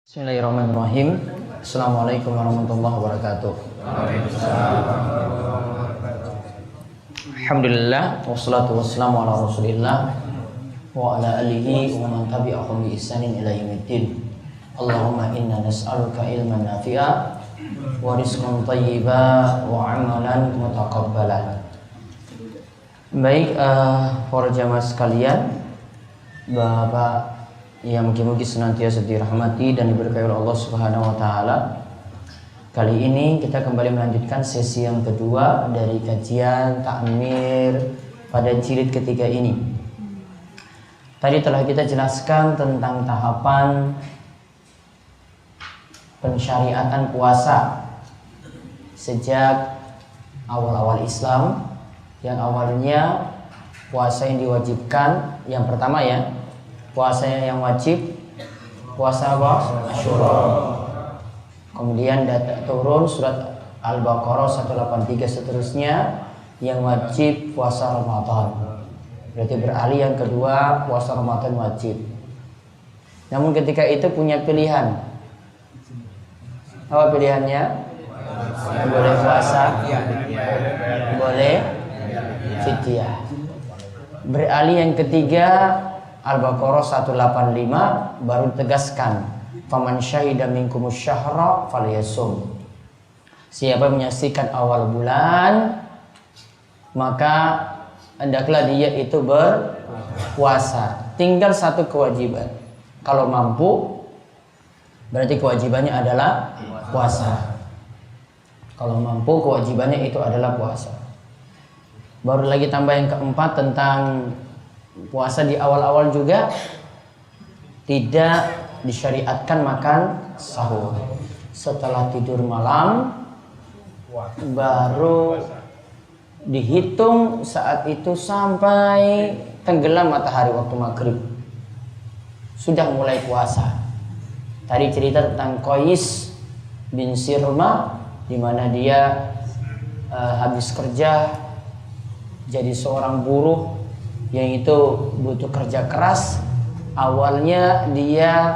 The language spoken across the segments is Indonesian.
Bismillahirrahmanirrahim. Assalamualaikum warahmatullahi wabarakatuh. Alhamdulillah wassalatu wassalamu ala Rasulillah wa ala alihi wa man tabi'ahum bi ihsanin ila yaumiddin. Allahumma inna nas'aluka ilman nafi'a wa rizqan thayyiba wa amalan mutaqabbala. Baik, para jamaah sekalian, Bapak yang mungkin senantiasa dirahmati dan diberkahi oleh Allah Subhanahu wa taala. Kali ini kita kembali melanjutkan sesi yang kedua dari kajian takmir pada jilid ketiga ini. Tadi telah kita jelaskan tentang tahapan pensyariatan puasa sejak awal-awal Islam, yang awalnya puasa yang diwajibkan yang pertama ya, puasa yang wajib, puasa apa? Asyura. Kemudian turun surat Al-Baqarah 183 seterusnya yang wajib puasa Ramadan. Berarti beralih yang kedua, puasa Ramadan wajib. Namun ketika itu punya pilihan. Apa pilihannya? Boleh puasa, boleh fidyah. Beralih yang ketiga, Al-Baqarah 185 baru tegaskan, faman syahida minkumus syahra falyasum. Siapa menyaksikan awal bulan, maka hendaklah dia itu berpuasa. Tinggal satu kewajiban. Kalau mampu, berarti kewajibannya adalah puasa. Kalau mampu, kewajibannya itu adalah puasa. Baru lagi tambah yang keempat tentang puasa di awal-awal juga tidak disyariatkan makan sahur. Setelah tidur malam baru dihitung saat itu sampai tenggelam matahari waktu maghrib sudah mulai puasa. Tadi cerita tentang Qais bin Sirma, di mana dia habis kerja jadi seorang buruh yang itu butuh kerja keras. Awalnya dia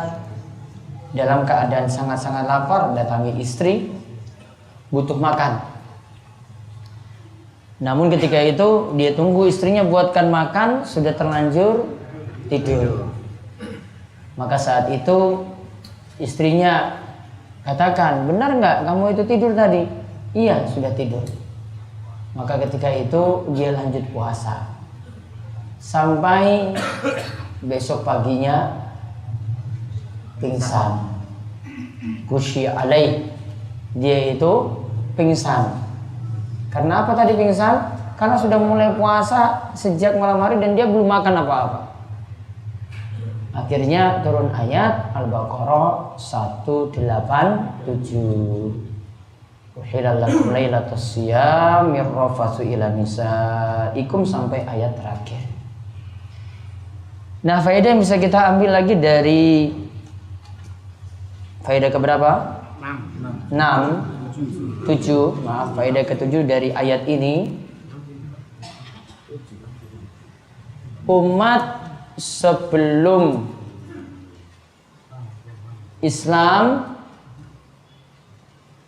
dalam keadaan sangat-sangat lapar, datangi istri, butuh makan. Namun ketika itu dia tunggu istrinya buatkan makan, sudah terlanjur tidur. Maka saat itu istrinya katakan, benar nggak kamu itu tidur tadi? Iya, sudah tidur. Maka ketika itu dia lanjut puasa sampai besok paginya pingsan. Ghusyi alaih, dia itu pingsan. Karena apa tadi pingsan? Karena sudah mulai puasa sejak malam hari dan dia belum makan apa-apa. Akhirnya turun ayat Al-Baqarah 187. Uhilal lakum lailatus shiyam mirrafatsu ila nisaikum sampai ayat terakhir. Nah, faedah yang bisa kita ambil lagi dari faedah keberapa? 7. Maaf, faedah ke-7 dari ayat ini. Umat sebelum Islam,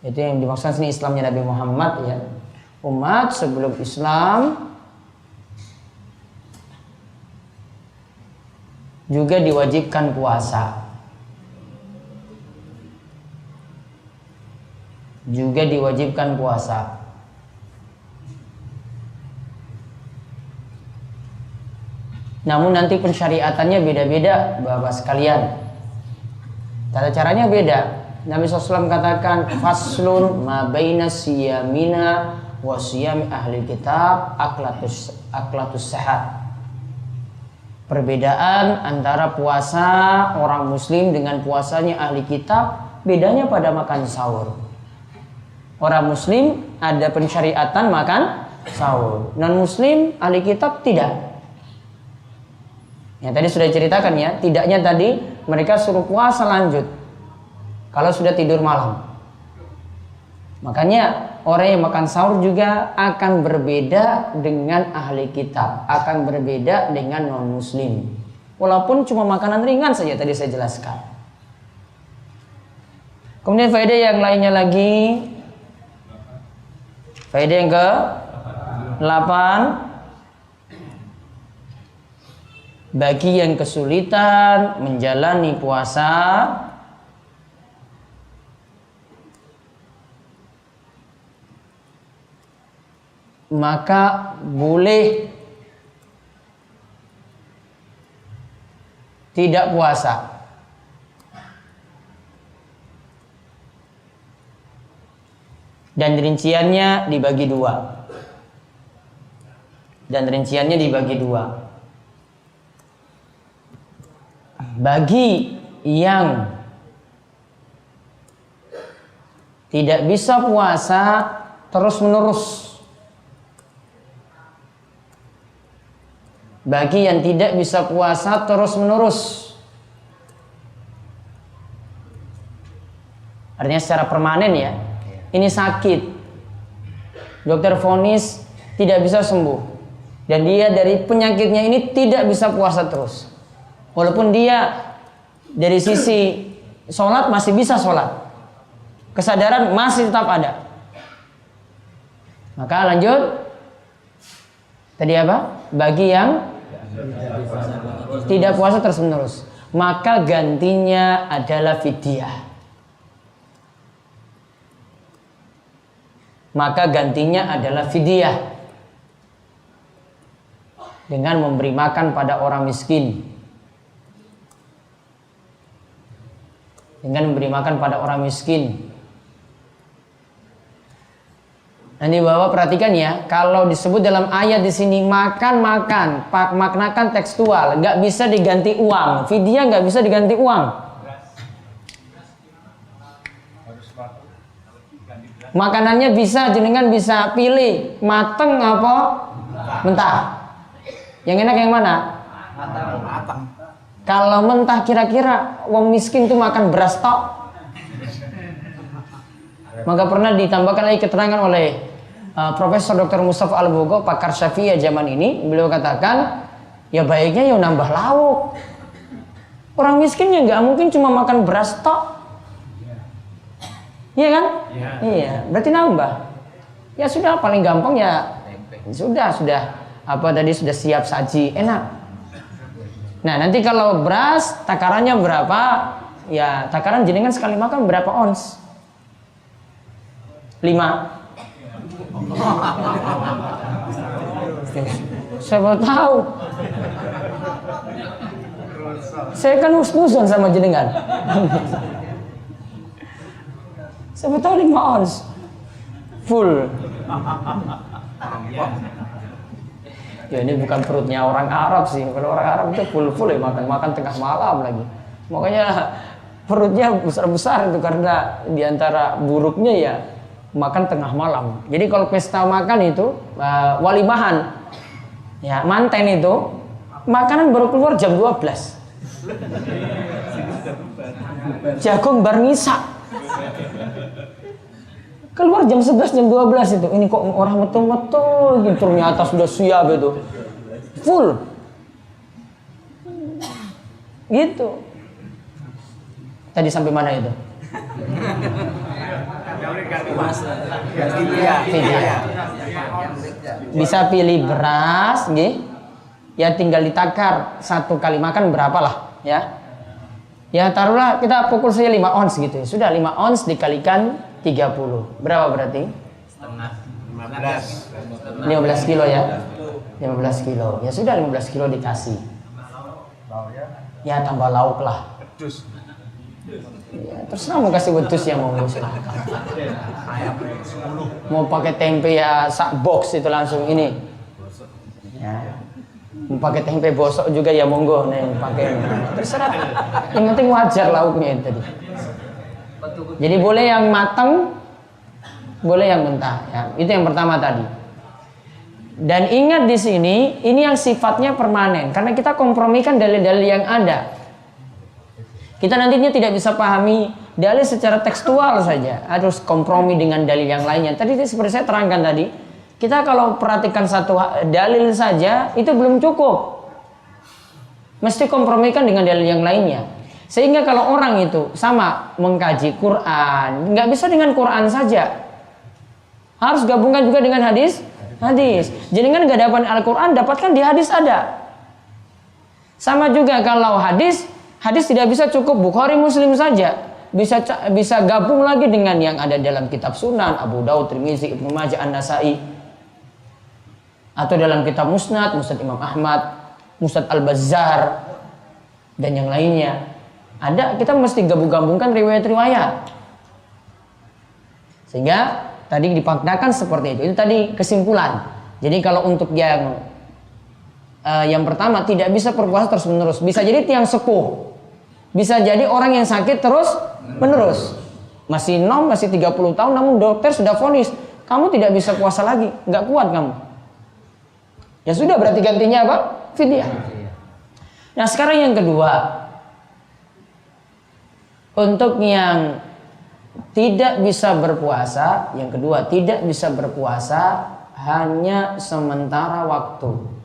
itu yang dimaksud sini Islamnya Nabi Muhammad ya. Umat sebelum Islam juga diwajibkan puasa. Juga diwajibkan puasa. Namun nanti pensyariatannya beda-beda Bapak sekalian. Tata caranya beda. Nabi SAW katakan, faslun ma baina siyamina wa siyami ahli kitab aklatus sehat. Perbedaan antara puasa orang muslim dengan puasanya ahli kitab, bedanya pada makan sahur. Orang muslim ada pensyariatan makan sahur, non muslim ahli kitab tidak. Yang tadi sudah ceritakan ya, tidaknya tadi mereka suruh puasa lanjut kalau sudah tidur malam. Makanya orang yang makan sahur juga akan berbeda dengan ahli kitab, akan berbeda dengan non muslim. Walaupun cuma makanan ringan saja tadi saya jelaskan. Kemudian faedah yang lainnya lagi, faedah yang ke-8, bagi yang kesulitan menjalani puasa, maka boleh tidak puasa. Dan rinciannya dibagi dua. Bagi yang tidak bisa puasa terus-menerus, bagi yang tidak bisa puasa terus-menerus, artinya secara permanen ya, ini sakit, dokter vonis tidak bisa sembuh, dan dia dari penyakitnya ini tidak bisa puasa terus. Walaupun dia dari sisi sholat masih bisa sholat, kesadaran masih tetap ada. Maka lanjut, tadi apa? Bagi yang tidak puasa terus menerus, maka gantinya adalah fidyah. Dengan memberi makan pada orang miskin. Nanti Bapak perhatikan ya, kalau disebut dalam ayat di sini makan, maknakan tekstual, nggak bisa diganti uang. Fidyah nggak bisa diganti uang. Makanannya jenengan bisa pilih mateng apa mentah. Yang enak yang mana? Matang. Kalau mentah kira-kira wong miskin tuh makan beras tok. Maka pernah ditambahkan lagi keterangan oleh Profesor Dr. Mustafa Al-Bogo, pakar Syafi'iyah zaman ini. Beliau katakan, ya baiknya ya nambah lauk. Orang miskin ya nggak mungkin cuma makan beras tok. Iya kan? Iya, berarti nambah. Ya sudah, paling gampang ya sudah sudah siap saji, enak. Nah, nanti kalau beras takarannya berapa? Ya, takaran jenengan sekali makan berapa ons? 5. Siapa tahu. Saya kan husnuzon sama jenengan. Siapa tahu 5 ons full. Ya ini bukan perutnya orang Arab sih. Kalau orang Arab itu full ya, makan tengah malam lagi. Makanya perutnya besar-besar itu karena diantara buruknya ya makan tengah malam. Jadi kalau pesta makan itu walimahan, ya manten itu makanan baru keluar jam 12. Jagung bar ngisa keluar jam 11 jam 12 itu. Ini kok orang betul-betul gitu, ternyata sudah siap itu full gitu. Tadi sampai mana itu? Bisa pilih beras nggih. Ya tinggal ditakar, satu kali makan berapa lah ya. Ya taruhlah kita pukul saja 5 ons gitu ya. Sudah 5 ons dikalikan 30. Berapa berarti? Setengah. 15 kilo ya. 15 kilo. Ya sudah 15 kilo dikasih. Ya tambah lauk lah. Ya, terserah mau kasih wedus ya mau silahkan. Mau pakai tempe ya sak box itu langsung ini. Ya. Mau pakai tempe bosok juga ya monggo nih pakai. Terserah. Yang penting wajar lauknya itu tadi. Jadi boleh yang matang, boleh yang mentah. Ya, itu yang pertama tadi. Dan ingat di sini, ini yang sifatnya permanen, karena kita kompromikan dalil-dalil yang ada. Kita nantinya tidak bisa pahami dalil secara tekstual saja, harus kompromi dengan dalil yang lainnya. Tadi seperti saya terangkan tadi, kita kalau perhatikan satu dalil saja itu belum cukup, mesti kompromikan dengan dalil yang lainnya. Sehingga kalau orang itu sama mengkaji Quran, nggak bisa dengan Quran saja, harus gabungkan juga dengan hadis. Jadi kan nggak dapat Al-Quran, dapatkan di hadis ada. Sama juga kalau hadis tidak bisa cukup Bukhari Muslim saja, bisa gabung lagi dengan yang ada dalam kitab Sunan Abu Daud, Tirmizi, Ibnu Majah, An-Nasai, atau dalam kitab Musnad Imam Ahmad, Musnad Al-Bazzar, dan yang lainnya. Ada, kita mesti gabung-gabungkan riwayat-riwayat. Sehingga tadi dipaknakan seperti itu. Itu tadi kesimpulan. Jadi kalau untuk yang pertama tidak bisa berpuasa terus-menerus. Bisa jadi tiang sepuh. Bisa jadi orang yang sakit terus-menerus. Masih 30 tahun namun dokter sudah vonis, kamu tidak bisa puasa lagi, nggak kuat kamu. Ya sudah, berarti gantinya apa? Fidyah. Nah sekarang yang kedua, untuk yang tidak bisa berpuasa, yang kedua tidak bisa berpuasa hanya sementara waktu.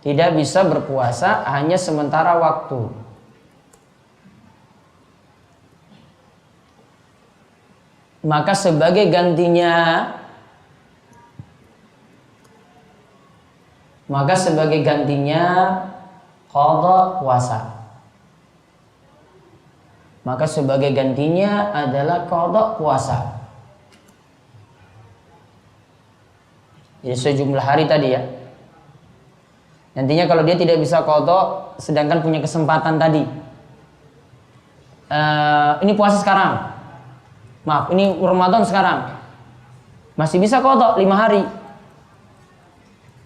Tidak bisa berpuasa hanya sementara waktu. Maka sebagai gantinya qada puasa. Maka sebagai gantinya adalah qada puasa. Jadi sejumlah hari tadi ya. Nantinya kalau dia tidak bisa qada, sedangkan punya kesempatan tadi, ini puasa sekarang, maaf ini Ramadan sekarang, masih bisa qada 5 hari.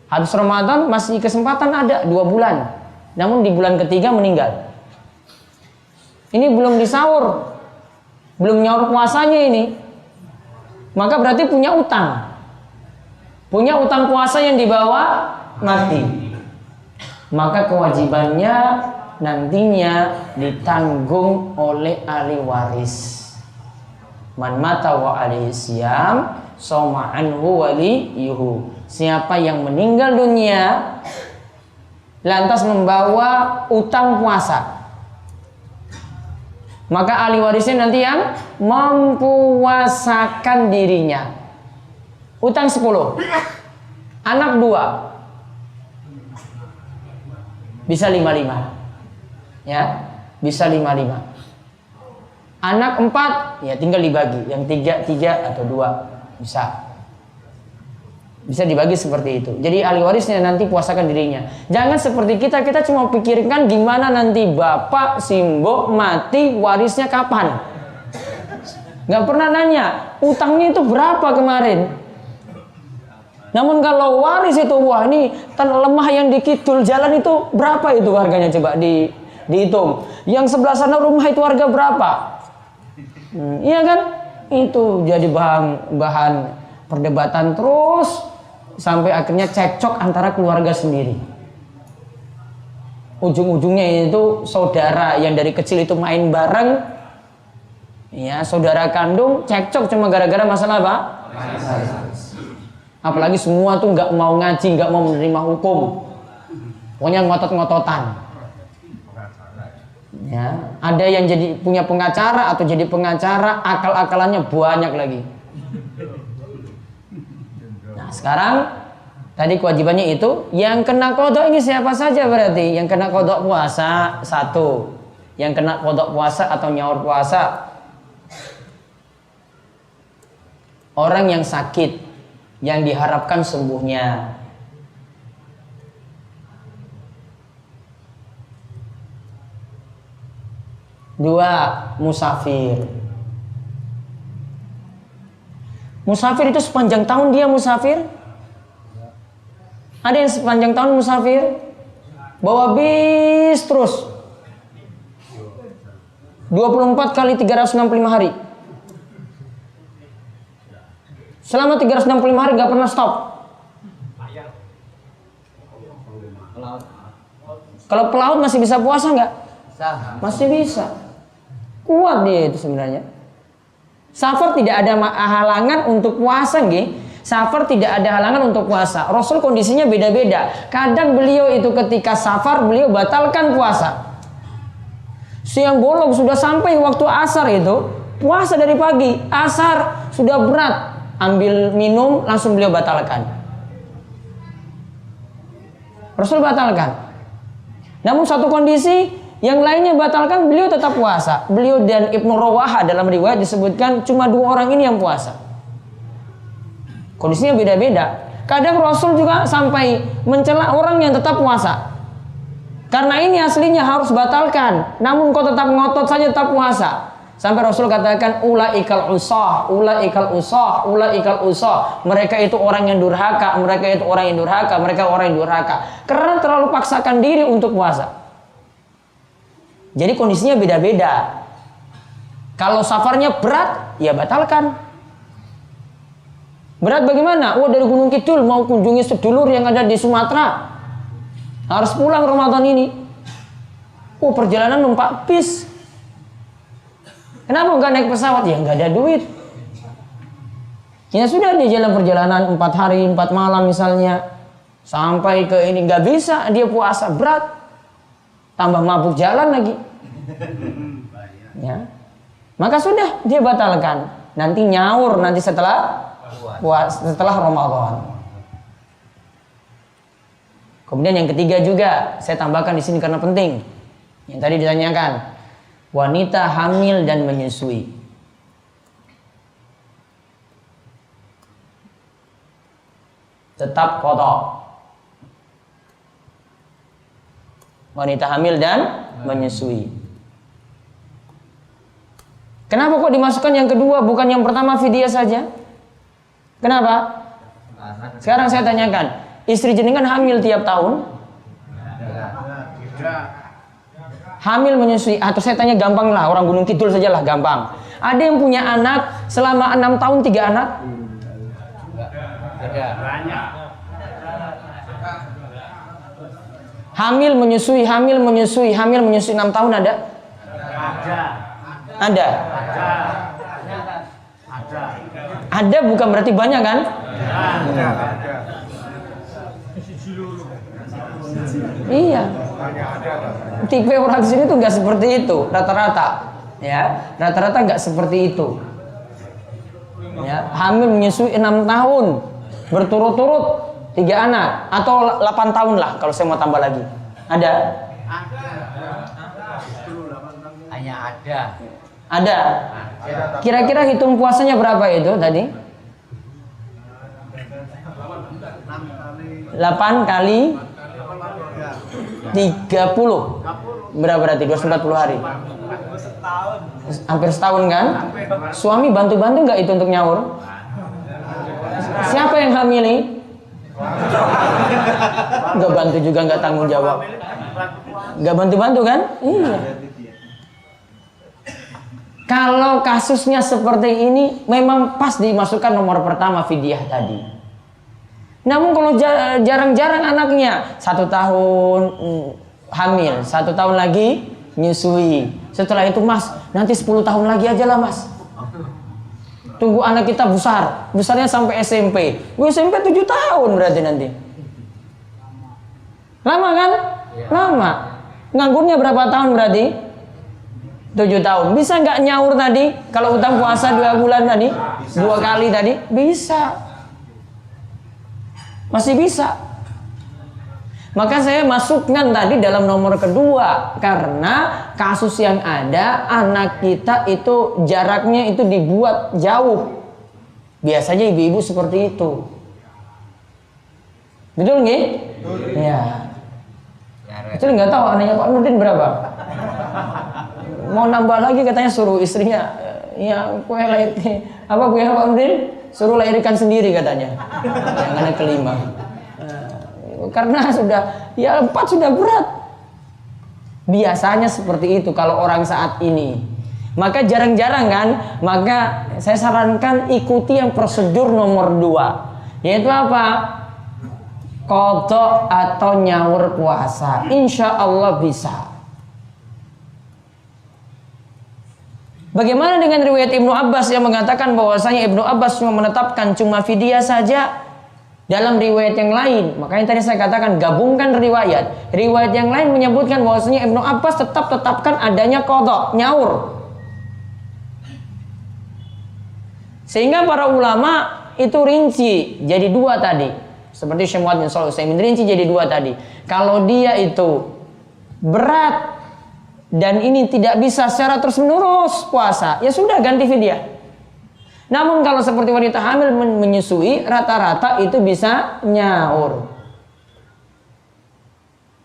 Habis Ramadan masih kesempatan ada 2 bulan, namun di bulan ketiga meninggal. Ini belum disahur, belum nyaur puasanya ini, maka berarti punya utang puasa yang dibawa mati. Maka kewajibannya nantinya ditanggung oleh ahli waris. Man mata wa alaihi siyam soma anhu waliyuhu. Siapa yang meninggal dunia lantas membawa utang puasa, maka ahli warisnya nanti yang mempuasakan dirinya. Utang 10, anak 2, bisa 5-5, ya, bisa 5-5. Anak 4, ya tinggal dibagi, yang 3 atau 2 bisa dibagi seperti itu. Jadi ahli warisnya nanti puasakan dirinya. Jangan seperti kita cuma pikirkan gimana nanti bapak Simbo mati, warisnya kapan. Nggak pernah nanya utangnya itu berapa kemarin. Namun kalau waris itu, wah ini tanah lemah yang di kidul jalan itu berapa itu harganya, coba dihitung. Yang sebelah sana rumah itu harga berapa? Iya kan? Itu jadi bahan perdebatan terus sampai akhirnya cekcok antara keluarga sendiri. Ujung-ujungnya itu saudara yang dari kecil itu main bareng, ya saudara kandung cekcok cuma gara-gara masalah apa? Apalagi semua tuh nggak mau ngaji, nggak mau menerima hukum, pokoknya ngotot-ngototan. Ya, ada yang jadi punya pengacara atau jadi pengacara, akal-akalannya banyak lagi. Nah sekarang tadi kewajibannya itu, yang kena qada ini siapa saja berarti? Yang kena qada puasa 1, yang kena qada puasa atau nyaur puasa, orang yang sakit, yang diharapkan sembuhnya. 2, musafir. Musafir itu sepanjang tahun dia musafir. Ada yang sepanjang tahun musafir, bawa bis terus 24 kali 365 hari. Selama 365 hari gak pernah stop. Kalau pelaut masih bisa puasa nggak? Sah. Masih bisa. Kuat dia itu sebenarnya. Safar tidak ada halangan untuk puasa, nggih. Safar tidak ada halangan untuk puasa. Rasul kondisinya beda-beda. Kadang beliau itu ketika safar beliau batalkan puasa. Siang bolong sudah sampai waktu asar itu puasa dari pagi. Asar sudah berat, ambil minum langsung beliau batalkan. Rasul batalkan. Namun satu kondisi yang lainnya batalkan, beliau tetap puasa. Beliau dan Ibnu Rawaha dalam riwayat disebutkan cuma 2 orang ini yang puasa. Kondisinya beda-beda. Kadang Rasul juga sampai mencela orang yang tetap puasa. Karena ini aslinya harus batalkan, namun kau tetap ngotot saja tetap puasa. Sampai Rasul katakan ulaikal usah, ulaikal usah, ulaikal usah. Mereka itu orang yang durhaka, mereka itu orang yang durhaka, mereka orang yang durhaka. Karena terlalu paksakan diri untuk puasa. Jadi kondisinya beda-beda. Kalau safarnya berat, ya batalkan. Berat bagaimana? Oh, dari Gunung Kidul mau kunjungi sedulur yang ada di Sumatera. Harus pulang Ramadan ini. Oh, perjalanan numpak bis. Kenapa nggak naik pesawat? Ya nggak ada duit. Ya sudah, di jalan perjalanan 4 hari 4 malam misalnya, sampai ke ini nggak bisa dia puasa, berat, tambah mabuk jalan lagi. Ya, maka sudah dia batalkan. Nanti nyaur nanti setelah Ramadan. Kemudian yang ketiga juga saya tambahkan di sini karena penting. Yang tadi ditanyakan, wanita hamil dan menyusui. Tetap qada. Wanita hamil dan menyusui. Kenapa kok dimasukkan yang kedua bukan yang pertama fidyah saja? Kenapa? Sekarang saya tanyakan, istri jenengan hamil tiap tahun? Hamil menyusui, atau saya tanya gampang lah, orang Gunung Kidul sajalah gampang. Ada yang punya anak selama 6 tahun 3 anak? Hamil menyusui 6 tahun ada? Ada. Ada bukan berarti banyak kan? Iya. Tipe orang di sini tuh nggak seperti itu rata-rata, ya rata-rata nggak seperti itu. Ya, hamil menyusui 6 tahun berturut-turut 3 anak atau 8 tahun lah kalau saya mau tambah lagi. Ada? Hanya ada. Ada. Kira-kira hitung puasanya berapa itu tadi? 8 kali 30. Berapa berarti? 240 hari. Hampir setahun kan? Suami bantu-bantu nggak itu untuk nyaur? Siapa yang hamili? Nggak bantu juga, nggak tanggung jawab. Nggak bantu-bantu kan? Iya. Kalau kasusnya seperti ini, memang pas dimasukkan nomor pertama fidyah tadi. Namun kalau jarang-jarang anaknya 1 tahun hamil, 1 tahun lagi nyusui. Setelah itu mas, nanti 10 tahun lagi aja lah mas. Tunggu anak kita besar, besarnya sampai SMP. SMP 7 tahun berarti nanti. Lama kan? Lama. Nganggurnya berapa tahun berarti? 7 tahun. Bisa nggak nyaur tadi? Kalau utang puasa 2 bulan tadi, 2 kali tadi, bisa. Masih bisa. Maka saya masukkan tadi dalam nomor kedua, karena kasus yang ada anak kita itu jaraknya itu dibuat jauh. Biasanya ibu-ibu seperti itu. Betul nggih? Ya. Betul, nggak tahu anaknya Pak Nurdin berapa? Mau nambah lagi katanya suruh istrinya, ya kue lahir apa kue Pak Nurdin? Suruh lahirkan sendiri katanya. Yang anak kelima. Karena sudah, ya 4 sudah berat. Biasanya seperti itu kalau orang saat ini. Maka jarang-jarang kan, maka saya sarankan ikuti yang prosedur nomor 2. Yaitu apa? qadha atau nyaur puasa? Insya Allah bisa. Bagaimana dengan riwayat Ibnu Abbas yang mengatakan bahwasanya Ibnu Abbas cuma menetapkan cuma fidyah saja dalam riwayat yang lain? Makanya tadi saya katakan gabungkan riwayat. Riwayat yang lain menyebutkan bahwasanya Ibnu Abbas tetapkan adanya qadha, nyaur. Sehingga para ulama itu rinci jadi dua tadi. Seperti Syekh Muhammad bin Shalih Al-Utsaimin rinci jadi dua tadi. Kalau dia itu berat dan ini tidak bisa secara terus-menerus puasa, ya sudah ganti fidyah. Namun kalau seperti wanita hamil menyusui, rata-rata itu bisa nyaur.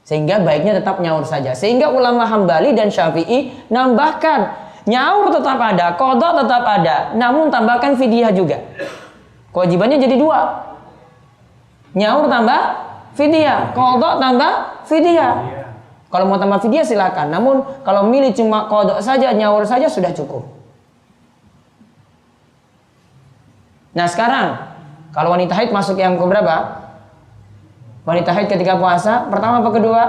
Sehingga baiknya tetap nyaur saja. Sehingga ulama Hambali dan Syafi'i nambahkan, nyaur tetap ada, qadha tetap ada, namun tambahkan fidyah juga. Kewajibannya jadi dua. Nyaur tambah fidyah, qadha tambah fidyah. Kalau mau tambah fidyah silakan. Namun kalau milih cuma qadha saja, nyaur saja sudah cukup. Nah sekarang kalau wanita haid masuk yang keberapa? Wanita haid ketika puasa pertama apa kedua?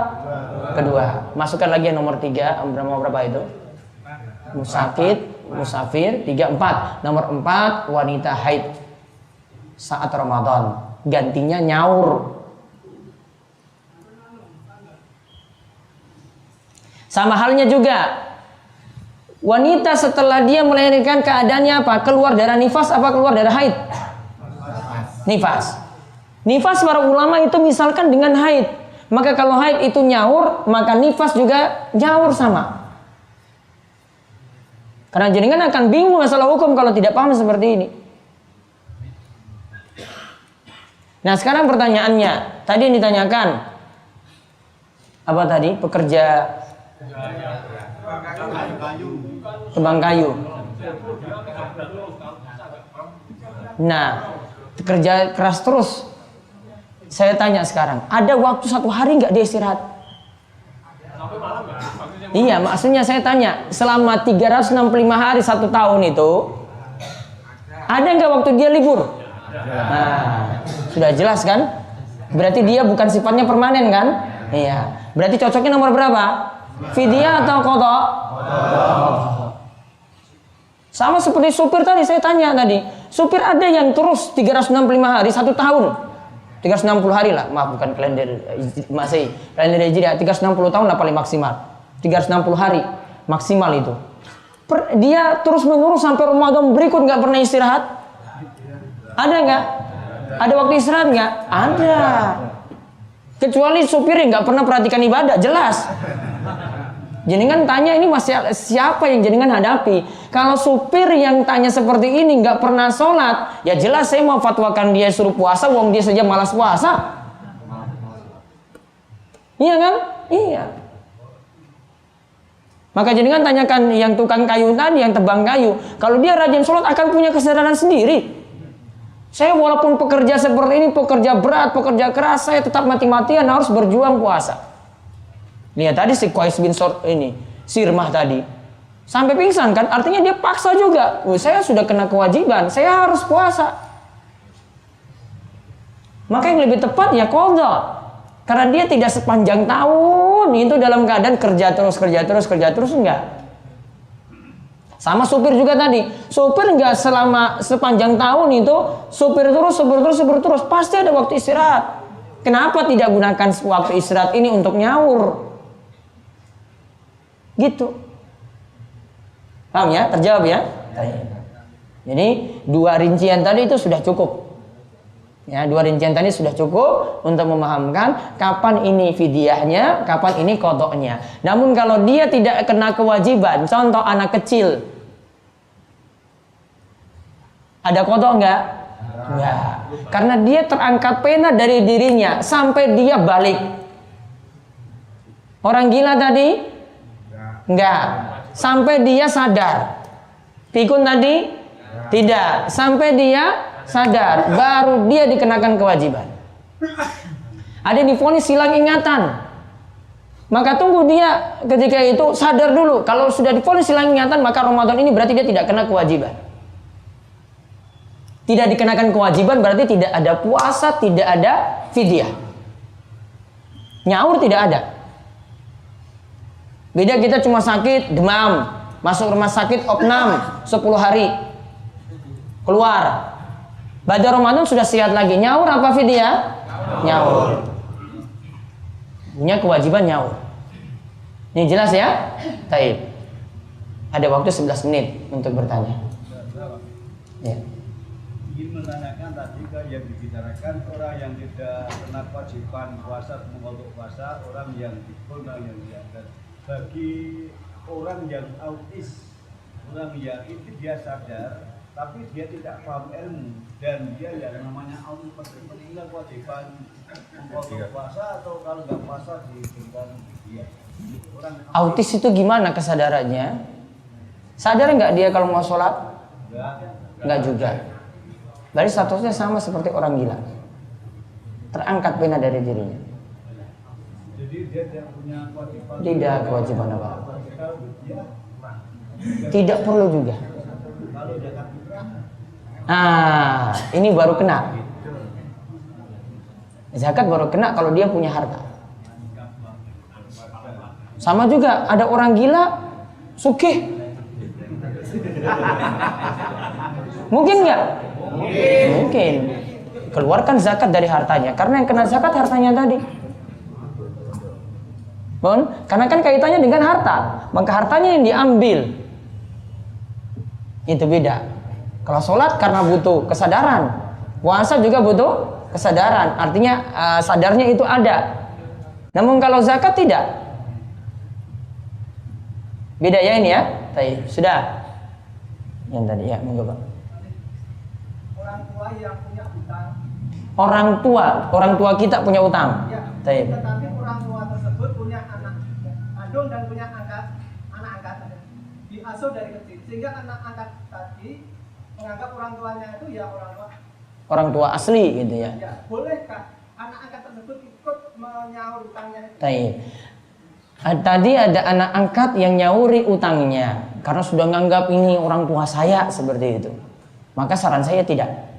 Kedua. Masukkan lagi yang nomor 3. Nomor berapa itu? Musakit, musafir. 3, 4. Nomor 4 wanita haid saat Ramadan. Gantinya nyaur. Sama halnya juga wanita setelah dia melahirkan keadaannya apa? Keluar darah nifas apa keluar darah haid? Nifas. Nifas para ulama itu misalkan dengan haid. Maka kalau haid itu nyaur, maka nifas juga nyaur sama. Karena jenengan akan bingung masalah hukum kalau tidak paham seperti ini. Nah sekarang pertanyaannya, tadi yang ditanyakan apa tadi? Pekerja tebang kayu. Nah, kerja keras terus. Saya tanya sekarang, ada waktu 1 hari nggak dia istirahat? Iya, maksudnya saya tanya, selama 365 hari 1 tahun itu, ada nggak waktu dia libur? Nah, sudah jelas kan? Berarti dia bukan sifatnya permanen kan? Iya. Berarti cocoknya nomor berapa? Fidyah atau qadha? Sama seperti supir tadi saya tanya tadi. Supir ada yang terus 365 hari 1 tahun. 360 hari lah, maaf bukan kalender Masehi. Kalender Hijriah 360 tahun lah paling maksimal. 360 hari maksimal itu. Dia terus menerus sampai Ramadan berikut nggak pernah istirahat? Ada nggak? Ada waktu istirahat nggak? Ada. Kecuali supir yang nggak pernah perhatikan ibadah, jelas. Jenengan tanya ini masih siapa yang jenengan hadapi? Kalau supir yang tanya seperti ini nggak pernah sholat, ya jelas saya mau fatwakan dia suruh puasa, wong dia saja malas puasa. Iya kan? Iya. Maka jenengan tanyakan yang tukang kayu tadi, yang tebang kayu, kalau dia rajin sholat akan punya kesadaran sendiri. Saya walaupun pekerja seperti ini, pekerja berat, pekerja keras, saya tetap mati-matian harus berjuang puasa. Lihat tadi si Qais bin Sirmah tadi sampai pingsan kan, artinya dia paksa juga. Saya sudah kena kewajiban, saya harus puasa. Maka yang lebih tepat ya qadha. Karena dia tidak sepanjang tahun itu dalam keadaan kerja terus enggak. Sama supir juga tadi. Supir enggak selama sepanjang tahun itu supir terus, pasti ada waktu istirahat. Kenapa tidak gunakan waktu istirahat ini untuk nyaur? Gitu. Paham ya? Terjawab ya? Jadi 2 rincian tadi itu sudah cukup. Ya, 2 rincian tadi sudah cukup untuk memahamkan kapan ini fidyahnya, kapan ini qadha'nya. Namun kalau dia tidak kena kewajiban, contoh anak kecil, ada qadha enggak? Enggak. Karena dia terangkat pena dari dirinya sampai dia balik. Orang gila tadi? Enggak. Sampai dia sadar. Pikun tadi? Tidak. Sampai dia sadar, baru dia dikenakan kewajiban. Ada yang divonis hilang ingatan, maka tunggu dia ketika itu sadar dulu. Kalau sudah divonis hilang ingatan, maka Ramadan ini berarti dia tidak kena kewajiban. Tidak dikenakan kewajiban berarti tidak ada puasa, tidak ada fidyah. Nyaur tidak ada. Beda kita cuma sakit, demam, masuk rumah sakit opnam 10 hari. Keluar. Pada Ramadan sudah sehat lagi. Nyaur apa fidyah? Nyaur. Punya kewajiban nyaur. Ini jelas ya? Taib. Ada waktu 11 menit untuk bertanya. Ya. Ingin menanyakan tadi yang dibicarakan orang yang tidak kena kewajiban puasa untuk puasa, orang yang dikul, orang yang diangkat. Bagi orang yang autis, orang yang itu dia sadar, tapi dia tidak paham ilmu dan dia yang namanya autis meninggal kewajiban untuk puasa atau kalau nggak puasa diberikan dia. Autis itu gimana kesadarannya? Sadar nggak dia kalau mau sholat? Nggak juga. Berarti statusnya sama seperti orang gila. Terangkat pena dari dirinya. Jadi dia tidak punya kewajiban. Tidak kewajiban apa-apa. Tidak perlu juga. Kalau dia tak Ini baru kena. Zakat baru kena kalau dia punya harta. Sama juga ada orang gila, sugih. Mungkin nggak? Mungkin. Keluarkan zakat dari hartanya, karena yang kena zakat hartanya tadi. Bon, karena kan kaitannya dengan harta, maka hartanya yang diambil. Itu beda. Kalau sholat karena butuh kesadaran, puasa juga butuh kesadaran. Artinya sadarnya itu ada. Namun kalau zakat tidak. Beda ya ini ya. Baik, sudah. Yang tadi ya, monggo Pak. Orang tua yang punya utang. Orang tua kita punya utang. Ya, Baik. tetapi orang tua tersebut punya anak kandung dan punya anak angkat diasuh dari kecil, sehingga anak angkat tadi menganggap orang tuanya itu ya Orang tua asli gitu ya. Ya, bolehkah anak angkat tersebut ikut menyaur utangnya itu? Baik. Tadi ada anak angkat yang nyauri utangnya karena sudah menganggap ini orang tua saya seperti itu. Maka saran saya tidak.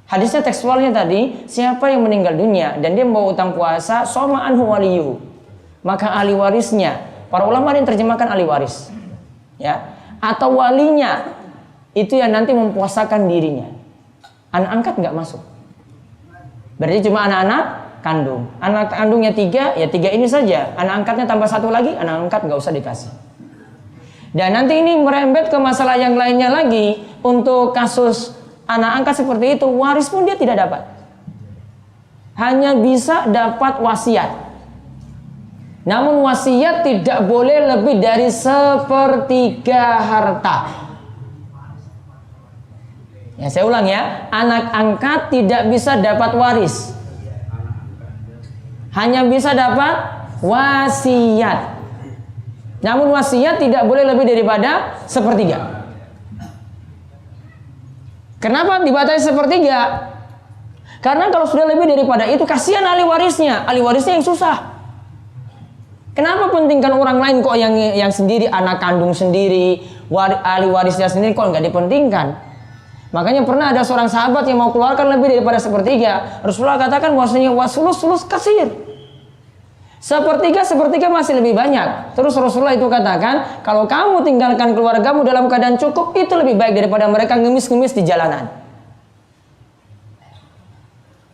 Hadisnya tekstualnya tadi, siapa yang meninggal dunia dan dia membawa utang puasa, soma anhu waliyuhu, maka ahli warisnya, para ulama yang terjemahkan ahli waris, ya, atau walinya itu yang nanti mempuasakan dirinya. Anak angkat nggak masuk. Berarti cuma anak-anak kandung. Anak kandungnya 3, ya 3 ini saja. Anak angkatnya tambah 1 lagi, anak angkat nggak usah dikasih. Dan nanti ini merembet ke masalah yang lainnya lagi. Untuk kasus anak angkat seperti itu, waris pun dia tidak dapat. Hanya bisa dapat wasiat. Namun wasiat tidak boleh lebih dari 1/3 harta. Ya, saya ulang ya, anak angkat tidak bisa dapat waris. Hanya bisa dapat wasiat. Namun wasiat tidak boleh lebih daripada 1/3. Kenapa dibatasi 1/3? Karena kalau sudah lebih daripada itu, kasihan ahli warisnya. Ahli warisnya yang susah. Kenapa pentingkan orang lain kok yang sendiri, anak kandung sendiri, ahli warisnya sendiri kok nggak dipentingkan? Makanya pernah ada seorang sahabat yang mau keluarkan lebih daripada 1/3. Rasulullah katakan bahwasanya wasulus kasir. 1/3 masih lebih banyak. Terus Rasulullah itu katakan, kalau kamu tinggalkan keluargamu dalam keadaan cukup, itu lebih baik daripada mereka ngemis-ngemis di jalanan.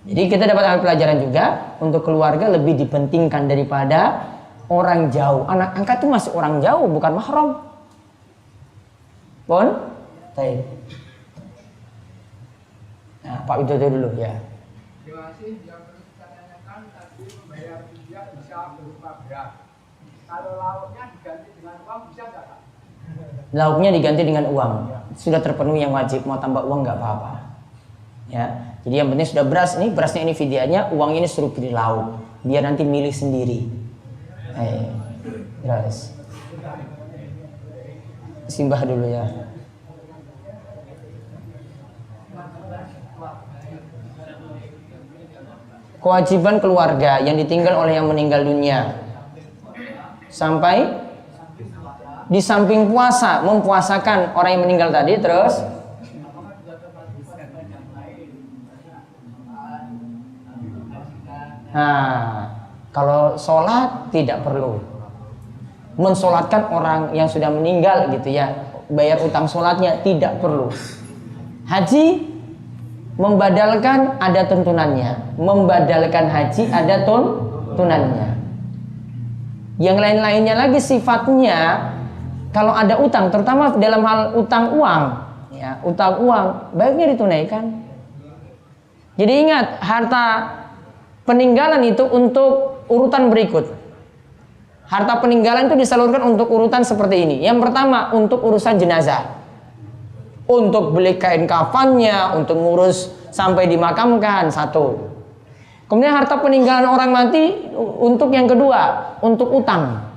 Jadi kita dapat ambil pelajaran juga, untuk keluarga lebih dipentingkan daripada orang jauh. Anak angkat itu masih orang jauh, bukan mahram. Pun? Baik. Nah, Pak Widodo dulu ya. Terima kasih. Yang perlu kita tanyakan tadi membayar fidyah bisa berupa beras. Kalau lauknya diganti dengan uang bisa nggak Pak? Lauknya diganti dengan uang. Sudah terpenuhi yang wajib, mau tambah uang nggak apa-apa. Ya. Jadi yang penting sudah beras, ini berasnya ini fidyahnya, uang ini suruh pilih lauk. Dia nanti milih sendiri. Beras. Simbah dulu ya. Kewajiban keluarga yang ditinggal oleh yang meninggal dunia sampai di samping puasa, mempuasakan orang yang meninggal tadi, terus Kalau sholat tidak perlu. Mensolatkan orang yang sudah meninggal gitu ya, bayar utang sholatnya tidak perlu. Haji membadalkan ada tuntunannya, membadalkan haji ada tuntunannya. Yang lain-lainnya lagi sifatnya, kalau ada utang, terutama dalam hal utang uang, ya, utang uang baiknya ditunaikan. Jadi ingat, harta peninggalan itu untuk urutan berikut. Harta peninggalan itu disalurkan untuk urutan seperti ini. Yang pertama untuk urusan jenazah, untuk beli kain kafannya, untuk ngurus sampai dimakamkan, satu. Kemudian harta peninggalan orang mati untuk yang kedua, untuk utang.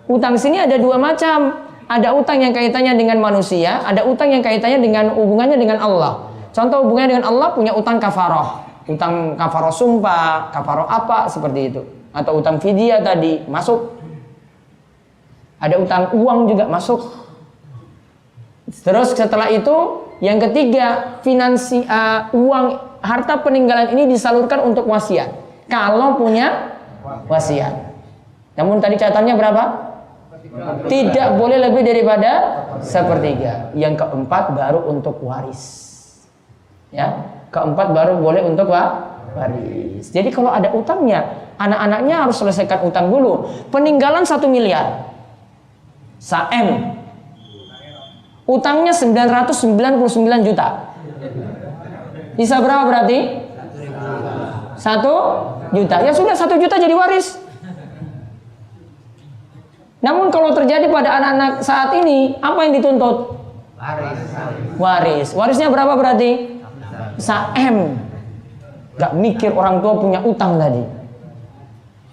Utang sini ada dua macam. Ada utang yang kaitannya dengan manusia, ada utang yang kaitannya dengan hubungannya dengan Allah. Contoh hubungannya dengan Allah, punya utang kafaroh. Utang kafaroh sumpah, kafaroh apa, seperti itu. Atau utang fidyah tadi, masuk. Ada utang uang juga masuk. Terus setelah itu, yang ketiga, uang harta peninggalan ini disalurkan untuk wasiat. Kalau punya wasiat. Namun tadi catatannya berapa? Tidak boleh lebih daripada sepertiga. Yang keempat baru untuk waris. Ya, keempat baru boleh untuk waris. Jadi kalau ada utangnya, anak-anaknya harus selesaikan utang dulu. Peninggalan 1 miliar. Saem. Utangnya 999 juta. Bisa berapa berarti? 1 juta. Ya sudah, 1 juta jadi waris. Namun kalau terjadi pada anak-anak saat ini, apa yang dituntut? Waris. Warisnya berapa berarti? Saem. Gak mikir orang tua punya utang tadi.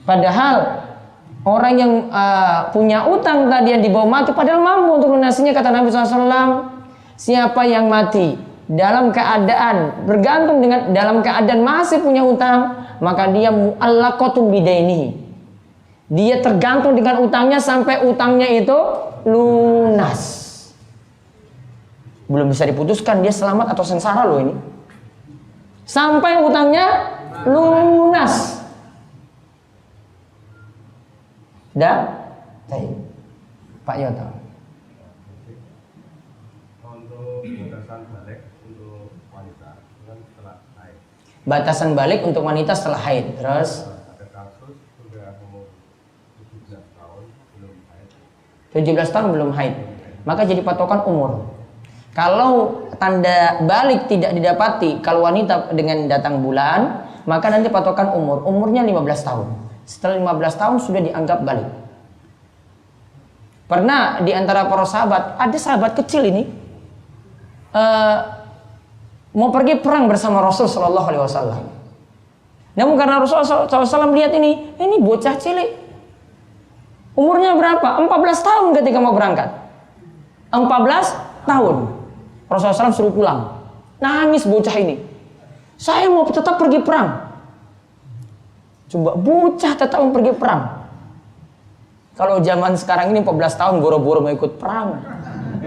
Padahal orang yang punya utang tadi yang dibawa mati, padahal mampu untuk lunasinya, kata Nabi SAW. Siapa yang mati dalam keadaan bergantung dengan dalam keadaan masih punya utang, maka dia mu'allaqatun bidainihi. Dia tergantung dengan utangnya sampai utangnya itu lunas. Belum bisa diputuskan dia selamat atau sengsara loh ini. Sampai utangnya lunas. Dah? Baik. Pak Yoto. Untuk batasan balik untuk wanita setelah haid. Batasan balik untuk wanita setelah haid. Terus Ada kasus sudah umur 17 tahun belum haid. 17 tahun belum haid. Maka jadi patokan umur. Kalau tanda balik tidak didapati kalau wanita dengan datang bulan, maka nanti patokan umur. Umurnya 15 tahun. Setelah 15 tahun sudah dianggap balik. Pernah di antara para sahabat, ada sahabat kecil ini mau pergi perang bersama Rasul Shallallahu Alaihi Wasallam. Namun karena Rasul SAW lihat ini bocah cilik, umurnya berapa? 14 tahun ketika mau berangkat. 14 tahun. Rasulullah SAW suruh pulang. Nangis bocah ini. Saya mau tetap pergi perang. Coba bocah tetap mau pergi perang. Kalau zaman sekarang ini 14 tahun boro-boro mau ikut perang.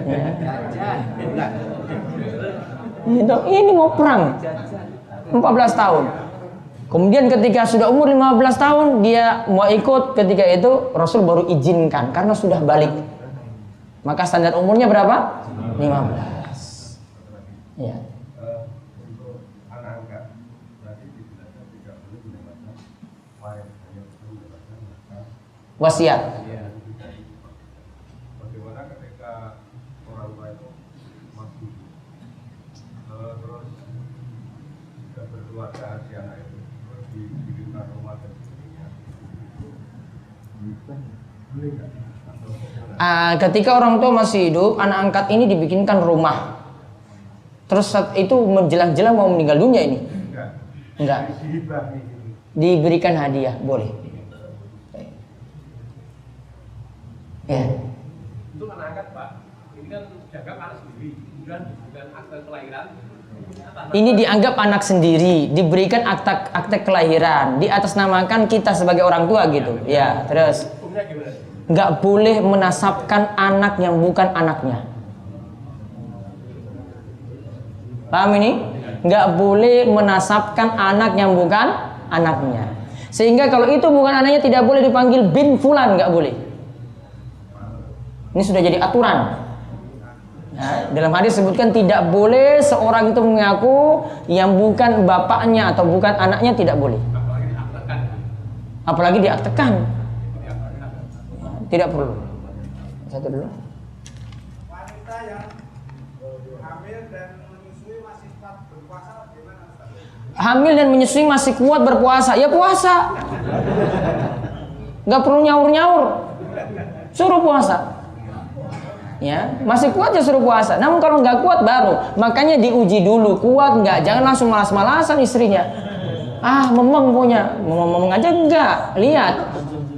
Ya. Ini mau perang. 14 tahun. Kemudian ketika sudah umur 15 tahun dia mau ikut, ketika itu Rasul baru izinkan karena sudah balik. Maka standar umurnya berapa? 15. Ya. Untuk anak angkat berarti dijelaskan tidak boleh mendapatkan waris, hanya perlu mendapatkan Wasiat. Bagaimana ketika orang tua itu masih terus tidak berkeluarga si anak itu terus diberikan rumah dan sebagainya, boleh nggak? Ketika orang tua masih hidup, anak angkat ini dibikinkan rumah. Terus saat itu menjelang-jelang mau meninggal dunia ini? Enggak. Diberikan hadiah, boleh. Ya. Untuk anak angkat Pak, ini kan dianggap anak sendiri, kemudian diberikan akte kelahiran. Ini dianggap anak sendiri, diberikan akte kelahiran, diatasnamakan kita sebagai orang tua gitu. Ya, terus. Hukumnya gimana? Nggak boleh menasabkan anak yang bukan anaknya. Paham ini? Nggak boleh menasabkan anak yang bukan anaknya. Sehingga kalau itu bukan anaknya tidak boleh dipanggil bin fulan, nggak boleh. Ini sudah jadi aturan. Ya, dalam hadis sebutkan tidak boleh seorang itu mengaku yang bukan bapaknya atau bukan anaknya, tidak boleh. Apalagi diaktekan. Ya, tidak perlu. Satu dulu. Wanita yang hamil dan menyusui masih kuat berpuasa bagaimana Ustaz? Hamil dan menyusui masih kuat berpuasa, ya puasa. Nggak perlu nyaur-nyaur. Suruh puasa. Ya, masih kuat ya suruh puasa. Namun kalau nggak kuat baru, makanya diuji dulu kuat nggak. Jangan langsung malas-malasan istrinya. Ah, memeng punya, memeng aja enggak. Lihat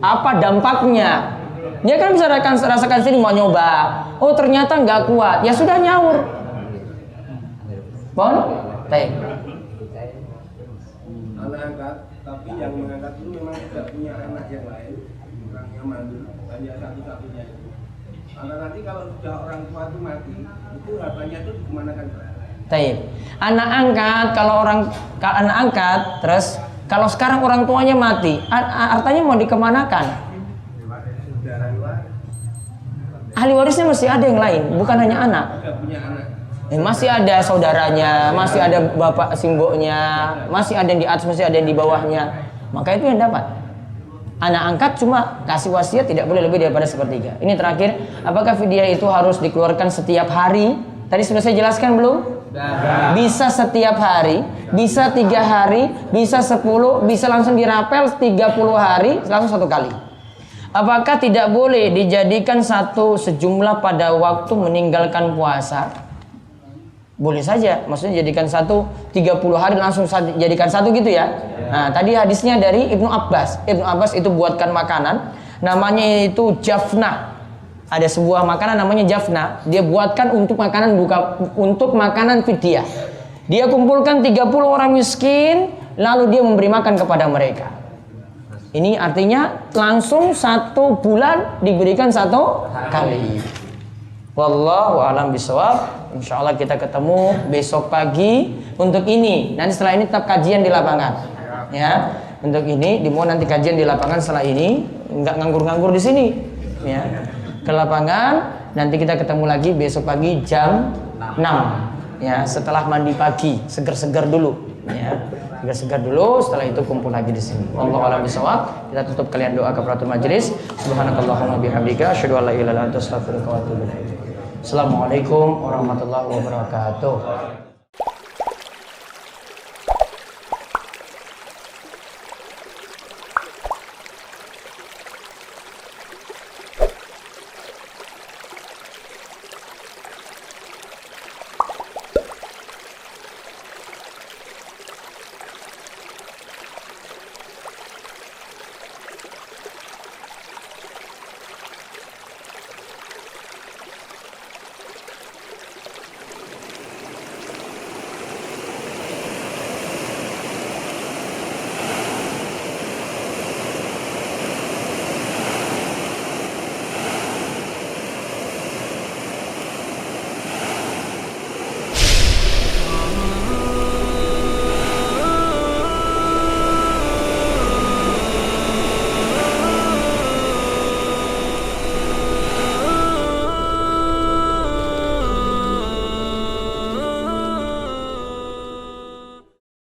apa dampaknya. Dia kan bisa rasakan sendiri mau nyoba. Oh ternyata nggak kuat, ya sudah nyaur. Bon, baik. Anak angkat, tapi yang mengangkat itu memang tidak punya anak yang lain, orangnya mandul, hanya satu-satunya itu. Karena nanti kalau sudah orang tua itu mati, itu hartanya itu dikemanakan? Taib. Anak angkat, kalau anak angkat, terus kalau sekarang orang tuanya mati, hartanya mau dikemanakan? Ahli warisnya masih ada yang lain, bukan hanya anak. Tidak punya anak. Masih ada saudaranya, masih ada bapak simboknya, masih ada yang di atas, masih ada yang di bawahnya. Maka itu yang dapat. Anak angkat cuma kasih wasiat tidak boleh lebih daripada sepertiga. Ini terakhir, apakah fidyah itu harus dikeluarkan setiap hari? Tadi sudah saya jelaskan belum? Bisa setiap hari, bisa 3 hari, bisa 10, bisa langsung dirapel 30 hari, langsung 1 kali. Apakah tidak boleh dijadikan sejumlah pada waktu meninggalkan puasa? Boleh saja, maksudnya jadikan 30 hari langsung jadikan 1 gitu ya. Nah, tadi hadisnya dari Ibnu Abbas. Ibnu Abbas itu buatkan makanan, namanya itu jafna. Ada sebuah makanan namanya jafna, dia buatkan untuk makanan fidyah. Dia kumpulkan 30 orang miskin, lalu dia memberi makan kepada mereka. Ini artinya langsung 1 bulan diberikan 1 kali. Wallahu a'lam bishawab. Insyaallah kita ketemu besok pagi untuk ini. Nanti setelah ini tetap kajian di lapangan. Ya, untuk ini dimau nanti kajian di lapangan setelah ini, nggak nganggur-nganggur di sini. Ya, ke lapangan. Nanti kita ketemu lagi besok pagi jam 6. Ya, setelah mandi pagi, segar-segar dulu. Ya, segar-segar dulu. Setelah itu kumpul lagi di sini. Wallahu a'lam bishawab. Kita tutup kalian doa kafaratul majelis. Subhanakallahumma bihamdika asyhadu an la ilaha illa anta astaghfiruka wa atubu ilaik. Assalamualaikum warahmatullahi wabarakatuh.